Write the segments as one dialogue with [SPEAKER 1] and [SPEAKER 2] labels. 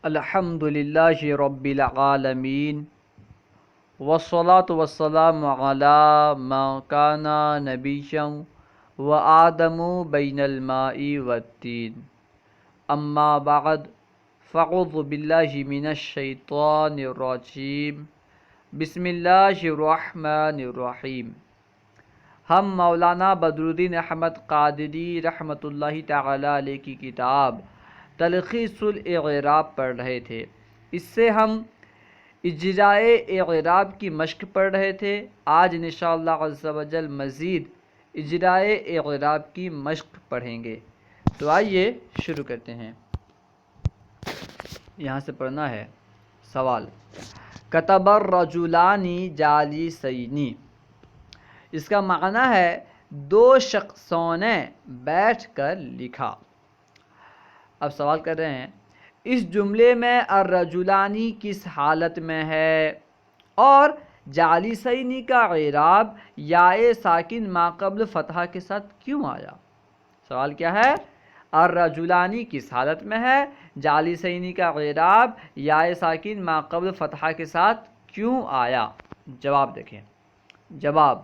[SPEAKER 1] الحمد للہ رب العالمین والصلاة والسلام علی من کان نبیا وآدم بین الماء والطین اما بعد فاعوذ باللہ من الشیطان الرجیم بسم اللہ الرحمن الرحیم۔ ہم مولانا بدرالدین احمد قادری رحمۃ اللہ تعالی علیہ کی کتاب تلخیص الاعراب پڑھ رہے تھے۔ اس سے ہم اجرائے اعراب کی مشق پڑھ رہے تھے۔ آج انشاءاللہ عز و جل مزید اجرائے اعراب کی مشق پڑھیں گے۔ تو آئیے شروع کرتے ہیں۔ یہاں سے پڑھنا ہے سوال، کتب الرجلان جالسین، اس کا معنی ہے دو شخصوں نے بیٹھ کر لکھا۔ اب سوال کر رہے ہیں اس جملے میں الرجلانی کس حالت میں ہے اور جالسین کا اعراب یائے ساکن ما قبل فتحہ کے ساتھ کیوں آیا؟ سوال کیا ہے؟ الرجلانی کس حالت میں ہے، جالسین کا اعراب یائے ساکن ما قبل فتحہ کے ساتھ کیوں آیا؟ جواب دیکھیں۔ جواب،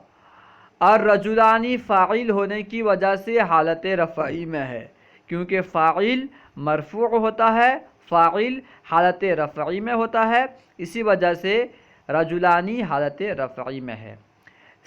[SPEAKER 1] الرجلانی فاعل ہونے کی وجہ سے حالت رفعی میں ہے، کیونکہ فاعل مرفوع ہوتا ہے، فاعل حالت رفعی میں ہوتا ہے، اسی وجہ سے رجلانی حالت رفعی میں ہے۔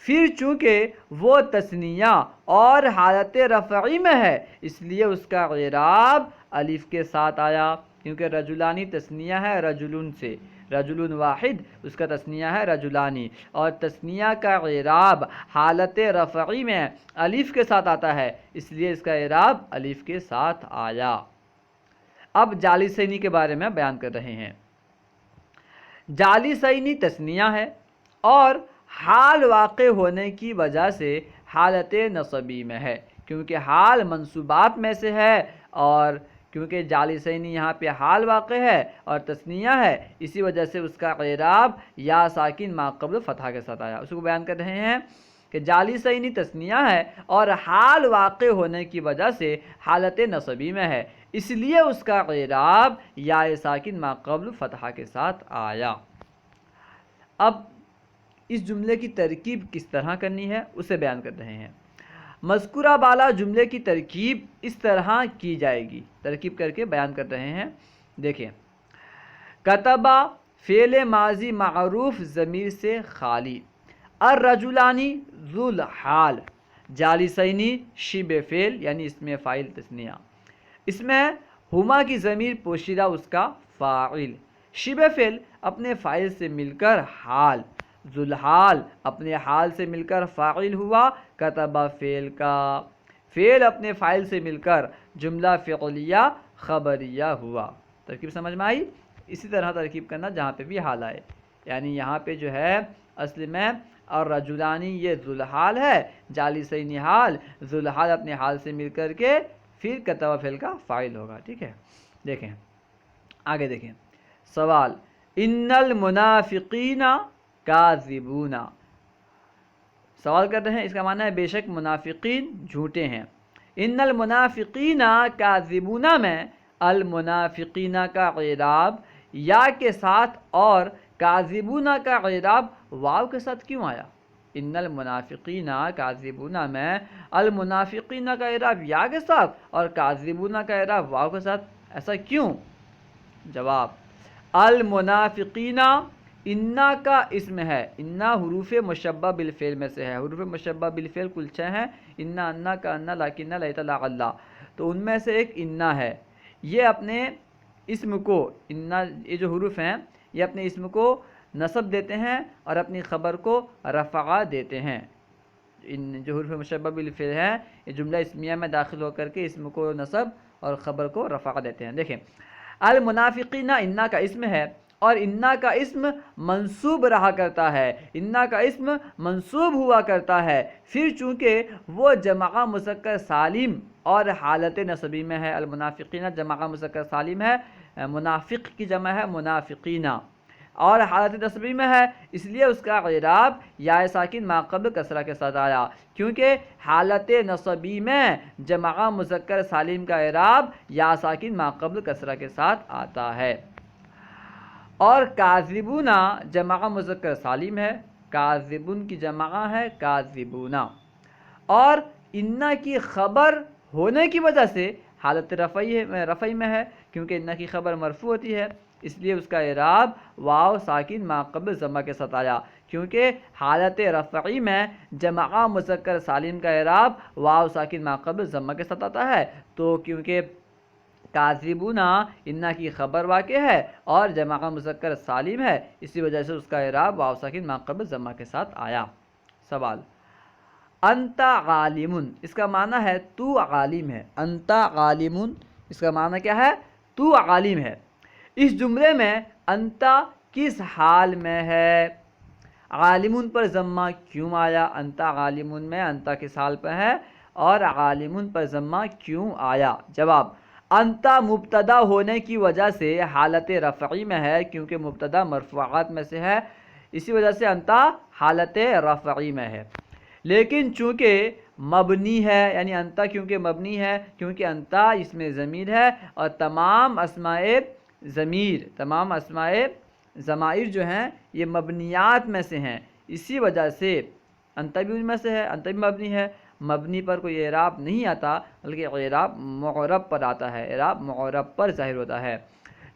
[SPEAKER 1] پھر چونکہ وہ تثنیہ اور حالت رفعی میں ہے اس لیے اس کا اعراب الف کے ساتھ آیا، کیونکہ رجلانی تثنیہ ہے رجلن سے، رجل واحد اس کا تثنیہ ہے رجلانی، اور تثنیہ کا اعراب حالت رفعی میں الف کے ساتھ آتا ہے، اس لیے اس کا اعراب الف کے ساتھ آیا۔ اب جالسینی کے بارے میں بیان کر رہے ہیں۔ جالسینی تثنیہ ہے اور حال واقع ہونے کی وجہ سے حالت نصبی میں ہے، کیونکہ حال منصوبات میں سے ہے، اور کیونکہ جالسینی یہاں پہ حال واقع ہے اور تثنیہ ہے، اسی وجہ سے اس کا اعراب یا ساکن ما قبل فتحہ کے ساتھ آیا۔ اس کو بیان کر رہے ہیں کہ جالسینی تثنیہ ہے اور حال واقع ہونے کی وجہ سے حالت نصبی میں ہے، اس لیے اس کا اعراب یا ساکن ما قبل فتحہ کے ساتھ آیا۔ اب اس جملے کی ترکیب کس طرح کرنی ہے اسے بیان کر رہے ہیں۔ مذکورہ بالا جملے کی ترکیب اس طرح کی جائے گی، ترکیب کر کے بیان کر رہے ہیں۔ دیکھیں، کتبہ فعل ماضی معروف ضمیر سے خالی، الرجلانی ذو الحال، جالسینی شبہ فعل یعنی اسم فاعل تثنیہ، اس میں ہما کی ضمیر پوشیدہ اس کا فاعل، شبہ فعل اپنے فاعل سے مل کر حال، ذو الحال اپنے حال سے مل کر فاعل ہوا، کتبہ فعل کا، فعل اپنے فاعل سے مل کر جملہ فعلیہ خبریہ ہوا۔ ترکیب سمجھ میں آئی؟ اسی طرح ترکیب کرنا جہاں پہ بھی حال آئے، یعنی یہاں پہ جو ہے اصل میں الرجلانی یہ ذو الحال ہے، جالسین حال، ذو الحال اپنے حال سے مل کر کے پھر کتبہ فعل کا فاعل ہوگا۔ ٹھیک ہے، دیکھیں آگے دیکھیں سوال، ان المنافقین کاذبون، سوال کر رہے ہیں اس کا معنی ہے بے شک منافقین جھوٹے ہیں۔ ان المنافقین کاذبون میں المنافقین کا اعراب یا کے ساتھ اور کاذبون کا اعراب واو کے ساتھ کیوں آیا؟ ان المنافقین کاذبون میں المنافقین کا اعراب یا کے ساتھ اور کاذبون کا اعراب واو کے ساتھ، ایسا کیوں؟ جواب، المنافقین انا کا اسم ہے، انا حروف مشبہ بالفعل میں سے ہے، حروف مشبہ بالفعل کل 6 ہیں، انا، انا کا، انا، لیکن، لیت، لعل، تو ان میں سے ایک انا ہے۔ یہ اپنے اسم کو، انا یہ جو حروف ہیں یہ اپنے اسم کو نصب دیتے ہیں اور اپنی خبر کو رفع دیتے ہیں۔ ان جو حروف مشبہ بالفعل ہیں یہ جملہ اسمیہ میں داخل ہو کر کے اسم کو نصب اور خبر کو رفع دیتے ہیں۔ دیکھیں، المنافقین انا کا اسم ہے اور انا کا اسم منصوب رہا کرتا ہے، انا کا اسم منصوب ہوا کرتا ہے، پھر چونکہ وہ جمع مذکر سالم اور حالت نصبی میں ہے، المنافقین جمع مذکر سالم ہے، منافق کی جمع ہے منافقین، اور حالت نصبی میں ہے، اس لیے اس کا اعراب یا ساکن ما قبل کسرہ کے ساتھ آیا، کیونکہ حالت نصبی میں جمع مذکر سالم کا اعراب یا ساکن ما قبل کسرہ کے ساتھ آتا ہے۔ اور کاذبونا جمع مذکر سالم ہے، کاذبون کی جمع ہے کاذبونا، اور انا کی خبر ہونے کی وجہ سے حالت رفعی میں ہے، کیونکہ انا کی خبر مرفوع ہوتی ہے، اس لیے اس کا اعراب واو ساکن ما قبل ضمہ کے ساتھ آیا، کیونکہ حالت رفعی میں جمع مذکر سالم کا اعراب واو ساکن ما قبل ضمہ کے ساتھ آتا ہے، تو کیونکہ کاذبونا انا کی خبر واقع ہے اور جمع مذکر سالم ہے، اسی وجہ سے اس کا اعراب واو ساکن ما قبل ضمہ کے ساتھ آیا۔ سوال، انت عالمن اس کا معنی ہے تو عالم ہے، انت عالمن اس کا معنی کیا ہے؟ تو عالم ہے۔ اس جملے میں انت کس حال میں ہے؟ عالمن پر ضمہ کیوں آیا؟ انت عالمن میں انت کس حال پہ ہے اور عالمن پر ضمہ کیوں آیا؟ جواب، انت مبتدا ہونے کی وجہ سے حالت رفعی میں ہے، کیونکہ مبتدا مرفوعات میں سے ہے، اسی وجہ سے انت حالت رفعی میں ہے۔ لیکن چونکہ مبنی ہے، یعنی انت کیونکہ مبنی ہے، کیونکہ انت اس میں ضمیر ہے اور تمام اسماء ضمائر جو ہیں یہ مبنیات میں سے ہیں، اسی وجہ سے انت بھی ان میں سے ہے، انت بھی مبنی ہے، مبنی پر کوئی اعراب نہیں آتا بلکہ اعراب معرب پر آتا ہے، اعراب معرب پر ظاہر ہوتا ہے،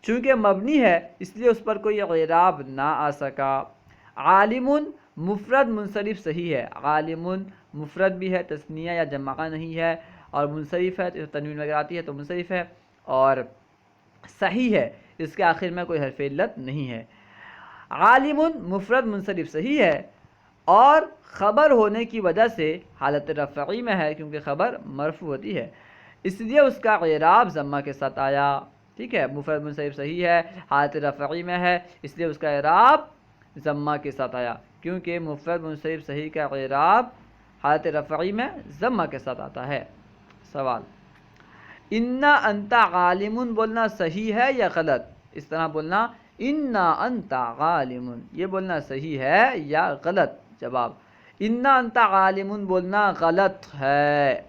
[SPEAKER 1] چونکہ مبنی ہے اس لیے اس پر کوئی اعراب نہ آ سکا۔ عالمن مفرد منصرف صحیح ہے، عالمن مفرد بھی ہے، تثنیہ یا جمع نہیں ہے، اور منصرف ہے، تنوین وغیرہ آتی ہے تو منصرف ہے، اور صحیح ہے، اس کے آخر میں کوئی حرف علت نہیں ہے۔ عالمن مفرد منصرف صحیح ہے اور خبر ہونے کی وجہ سے حالت رفعی میں ہے، کیونکہ خبر مرفوع ہوتی ہے، اس لیے اس کا اعراب ضمہ کے ساتھ آیا۔ ٹھیک ہے، مفرد منصرف صحیح ہے، حالت رفعی میں ہے، اس لیے اس کا اعراب ضمہ کے ساتھ آیا، کیونکہ مفرد منصرف صحیح کا اعراب حالت رفعی میں ضمہ کے ساتھ آتا ہے۔ سوال، انا انت عالمن بولنا صحیح ہے یا غلط؟ اس طرح بولنا انا انت عالمن، یہ بولنا صحیح ہے یا غلط؟ جواب، انا انت عالمن بولنا غلط ہے۔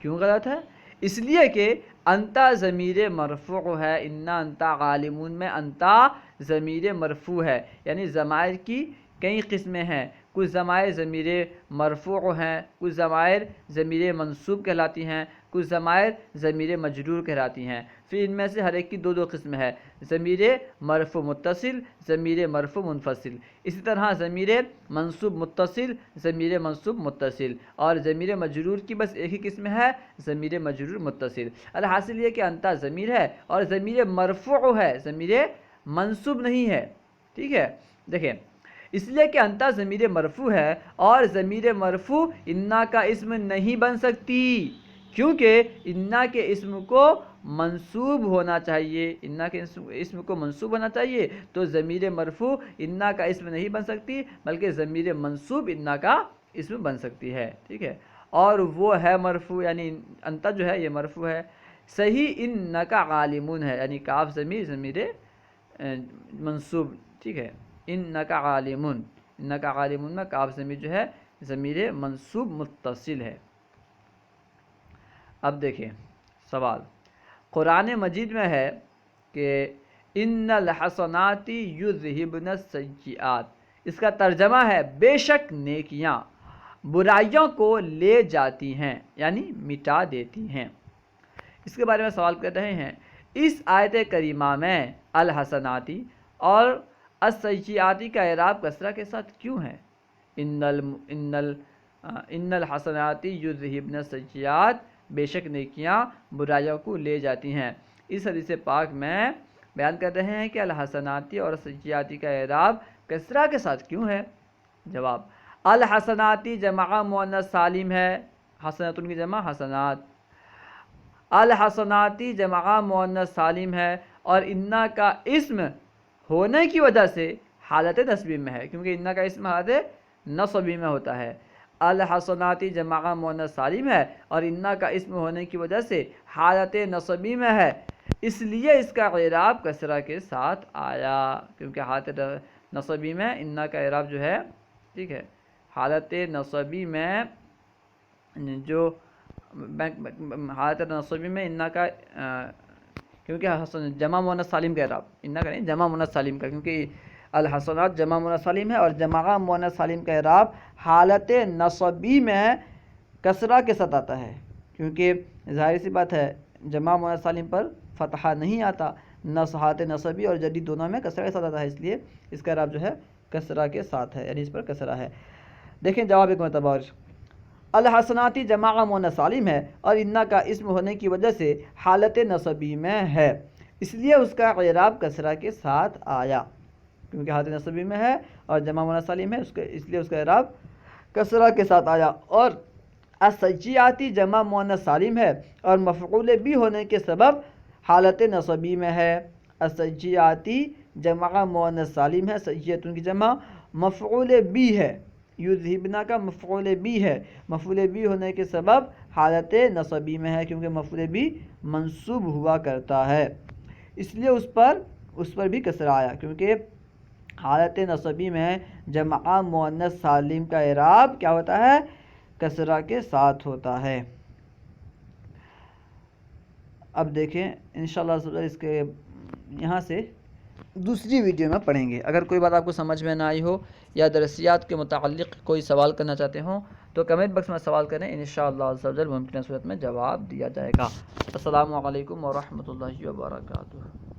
[SPEAKER 1] کیوں غلط ہے؟ اس لیے کہ انتا ضمیر مرفوع ہے، انا انتا عالمون میں انتا ضمیر مرفوع ہے، یعنی ضمائر کی کئی قسمیں ہیں، کچھ ضمائر ضمیر مرفوع ہیں، کچھ ضمائر ضمیر منصوب کہلاتی ہیں، کچھ ضمائر ضمیر مجرور کہلاتی ہیں، پھر ان میں سے ہر ایک کی دو قسم ہے، ضمیر مرفوع متصل، ضمیر مرفوع منفصل، اسی طرح ضمیر منصوب متصل، ضمیر منصوب متصل، اور ضمیر مجرور کی بس ایک ہی قسم ہے، ضمیر مجرور متصل۔ الحاصل یہ کہ انتا ضمیر ہے اور ضمیر مرفوع ہے، ضمیر منصوب نہیں ہے۔ ٹھیک ہے، دیکھیں، اس لیے کہ انتا ضمیر مرفوع ہے اور ضمیر مرفوع انا کا اسم نہیں بن سکتی، کیونکہ انا کے اسم کو منصوب ہونا چاہیے، انا کے اسم کو منصوب ہونا چاہیے، تو ضمیر مرفوع انا کا اسم نہیں بن سکتی بلکہ ضمیر منصوب انا کا اسم بن سکتی ہے۔ ٹھیک ہے، اور وہ ہے مرفوع، یعنی انتا جو ہے یہ مرفوع ہے۔ صحیح انکا عالمون ہے، یعنی کاف ضمیر منصوب، ٹھیک ہے، انکا عالمون، انکا عالمون میں کاف ضمیر جو ہے ضمیر منصوب متصل ہے۔ اب دیکھیں سوال، قرآن مجید میں ہے کہ ان الحسنات یذہبن السیئات، اس کا ترجمہ ہے بے شک نیکیاں برائیوں کو لے جاتی ہیں، یعنی مٹا دیتی ہیں۔ اس کے بارے میں سوال کر رہے ہیں، اس آیت کریمہ میں الحسناتی اور السیئاتی کا اعراب کسرہ کے ساتھ کیوں ہے؟ ان الحسناتی یذہبن السیئات، بے شک نیکیاں برائیوں کو لے جاتی ہیں، اس حدیث پاک میں بیان کر رہے ہیں کہ الحسناتی اور السیئاتی کا اعراب کسرہ کے ساتھ کیوں ہے؟ جواب، الحسناتی جمع مؤنث سالم ہے، حسناتن کی جمع حسنات، الحسناتی جمع مؤنث سالم ہے، اور انا کا اسم ہونے کی وجہ سے حالت نصبی میں ہے، کیونکہ انا کا اسم حالت نصبی میں ہوتا ہے۔ الحسناتی جمع مؤنث سالم ہے اور انا کا اسم ہونے کی وجہ سے حالت نصبی میں ہے، اس لیے اس کا اعراب کسرہ کے ساتھ آیا، کیونکہ حالت نصبی میں انا کا اعراب جو ہے، ٹھیک ہے، حالت نصبی میں جو حالت نصبی میں انا کا کیونکہ جمع مؤنث سالم کا اعراب انا کا نہیں، جمع مؤنث سالم کا، کیونکہ الحسنات جمع مؤنث سالم ہے، اور جمع مؤنث سالم کا اعراب حالت نصبی میں کسرہ کے ساتھ آتا ہے، کیونکہ ظاہر سی بات ہے جمع مؤنث سالم پر فتحہ نہیں آتا، حالت نصبی اور جدید دونوں میں کسرہ کے ساتھ آتا ہے، اس لیے اس کا اعراب جو ہے کسرہ کے ساتھ ہے، یعنی اس پر کسرہ ہے۔ دیکھیں جواب ایک مرتبہ اور، الحسناتی جمع مؤنث سالم ہے اور انا کا اسم ہونے کی وجہ سے حالت نصبی میں ہے، اس لیے اس کا اعراب کسرہ کے ساتھ آیا، کیونکہ حالت نصبی میں ہے اور جمع مؤنث سالم ہے، اس لیے اس کا اعراب کسرہ کے ساتھ آیا۔ اور السجیاتی جمع مؤنث سالم ہے اور مفعول بھی ہونے کے سبب حالت نصبی میں ہے۔ السجیاتی جمع مؤنث سالم ہے، سجیتن کی جمع مفعول بھی ہے، یذہبنا کا مفعول بھی ہے، مفعول بھی ہونے کے سبب حالت نصبی میں ہے، کیونکہ مفعول بھی منصوب ہوا کرتا ہے، اس لیے اس پر بھی کسرہ آیا، کیونکہ حالت نصبی میں جمع مؤنث سالم کا اعراب کیا ہوتا ہے؟ کسرہ کے ساتھ ہوتا ہے۔ اب دیکھیں انشاءاللہ اس کے یہاں سے دوسری ویڈیو میں پڑھیں گے۔ اگر کوئی بات آپ کو سمجھ میں نہ آئی ہو یا درسیات کے متعلق کوئی سوال کرنا چاہتے ہوں تو کمنٹ باکس میں سوال کریں، انشاءاللہ عز و جل ممکنہ صورت میں جواب دیا جائے گا۔ السلام علیکم ورحمۃ اللہ وبرکاتہ۔